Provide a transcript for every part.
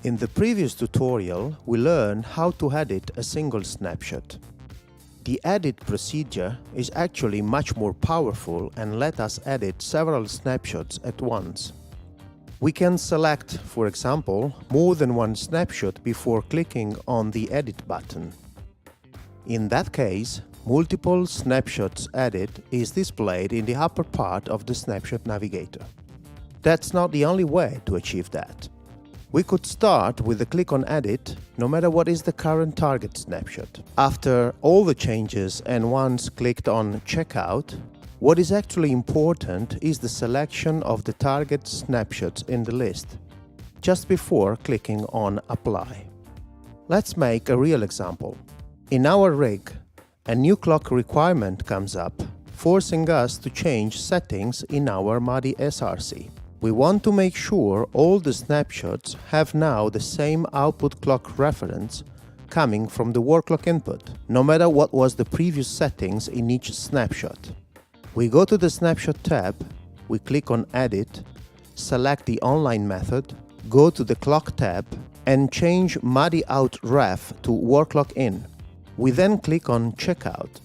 In the previous tutorial, we learned how to edit a single snapshot. The edit procedure is actually much more powerful and let us edit several snapshots at once. We can select, for example, more than one snapshot before clicking on the Edit button. In that case, multiple snapshots edit is displayed in the upper part of the snapshot navigator. That's not the only way to achieve that. We could start with a click on Edit, no matter what is the current target snapshot. After all the changes and once clicked on Checkout, what is actually important is the selection of the target snapshots in the list, just before clicking on Apply. Let's make a real example. In our rig, a new clock requirement comes up, forcing us to change settings in our MUDI SRC. We want to make sure all the snapshots have now the same output clock reference coming from the work clock input, no matter what was the previous settings in each snapshot. We go to the Snapshot tab, we click on Edit, select the Online method, go to the Clock tab, and change MUDI out ref to work clock in. We then click on Checkout.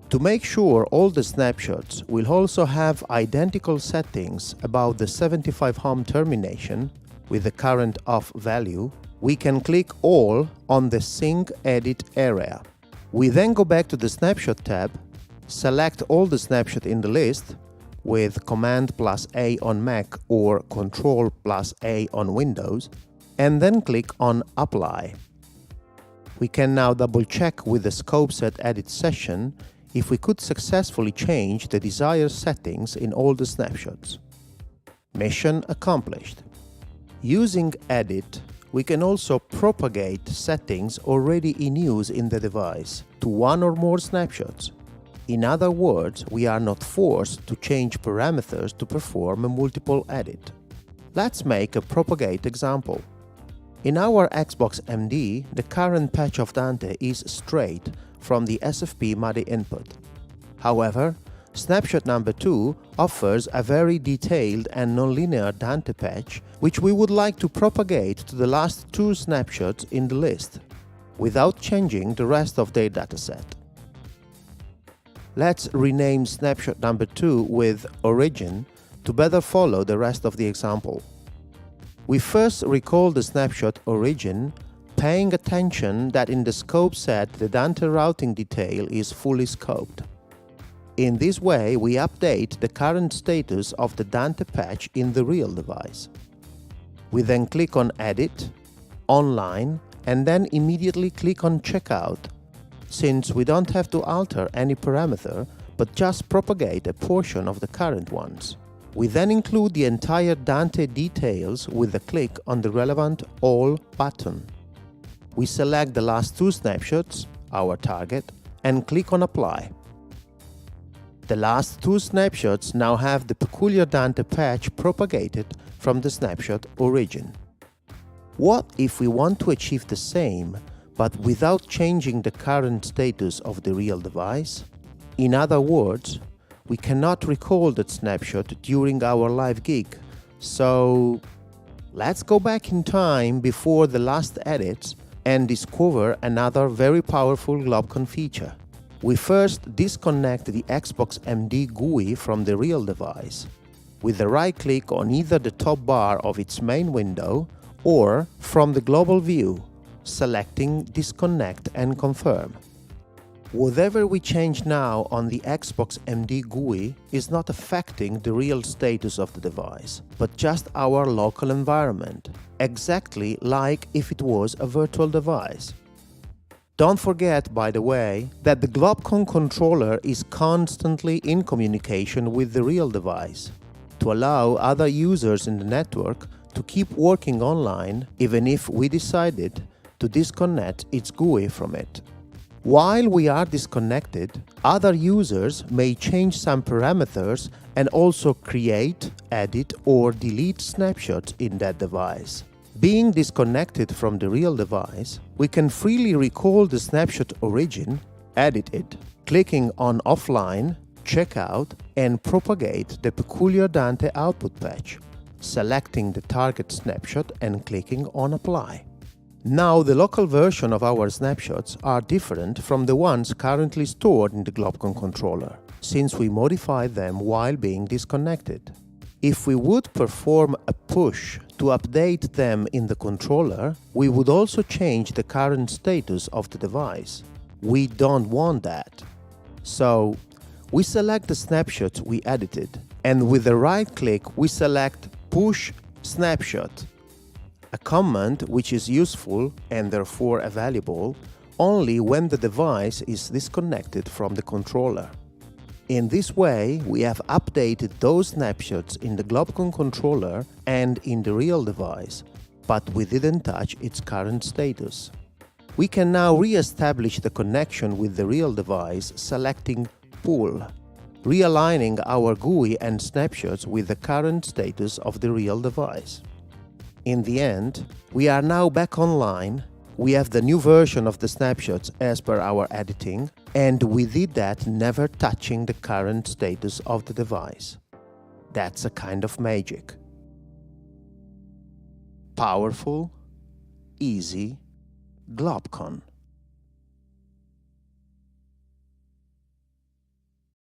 To make sure all the snapshots will also have identical settings about the 75 ohm termination with the current off value, we can click All on the Sync Edit area. We then go back to the Snapshot tab, select all the snapshots in the list with Command+A on Mac or Control+A on Windows, and then click on Apply. We can now double-check with the Scope Set Edit session if we could successfully change the desired settings in all the snapshots. Mission accomplished. Using Edit, we can also propagate settings already in use in the device to one or more snapshots. In other words, we are not forced to change parameters to perform a multiple edit. Let's make a propagate example. In our Xbox MD, the current patch of Dante is straight from the SFP MUDI input. However, snapshot number 2 offers a very detailed and nonlinear Dante patch, which we would like to propagate to the last 2 snapshots in the list, without changing the rest of their dataset. Let's rename snapshot number 2 with Origin to better follow the rest of the example. We first recall the snapshot Origin, paying attention that in the scope set the Dante routing detail is fully scoped. In this way, we update the current status of the Dante patch in the real device. We then click on Edit, Online, and then immediately click on Checkout, since we don't have to alter any parameter, but just propagate a portion of the current ones. We then include the entire Dante details with a click on the relevant All button. We select the last 2 snapshots, our target, and click on Apply. The last 2 snapshots now have the peculiar Dante patch propagated from the snapshot Origin. What if we want to achieve the same, but without changing the current status of the real device? In other words, we cannot recall that snapshot during our live gig, so let's go back in time before the last edits and discover another very powerful globcon feature. We first disconnect the Xbox MD GUI from the real device, with a right click on either the top bar of its main window or from the global view, selecting Disconnect and Confirm. Whatever we change now on the Xbox MD GUI is not affecting the real status of the device, but just our local environment, exactly like if it was a virtual device. Don't forget, by the way, that the globcon controller is constantly in communication with the real device, to allow other users in the network to keep working online even if we decided to disconnect its GUI from it. While we are disconnected, other users may change some parameters and also create, edit, or delete snapshots in that device. Being disconnected from the real device, we can freely recall the snapshot Origin, edit it, clicking on Offline, Checkout, and propagate the peculiar Dante output patch. selecting the target snapshot and clicking on Apply. Now the local version of our snapshots are different from the ones currently stored in the globcon controller, since we modified them while being disconnected. If we would perform a push to update them in the controller, we would also change the current status of the device. We don't want that. So, we select the snapshot we edited, and with the right click we select Push Snapshot, a command which is useful and therefore available only when the device is disconnected from the controller. In this way, we have updated those snapshots in the globcon controller and in the real device, but we didn't touch its current status. We can now re-establish the connection with the real device selecting Pull, realigning our GUI and snapshots with the current status of the real device. In the end, we are now back online, we have the new version of the snapshots as per our editing, and we did that never touching the current status of the device. That's a kind of magic. Powerful, easy, globcon.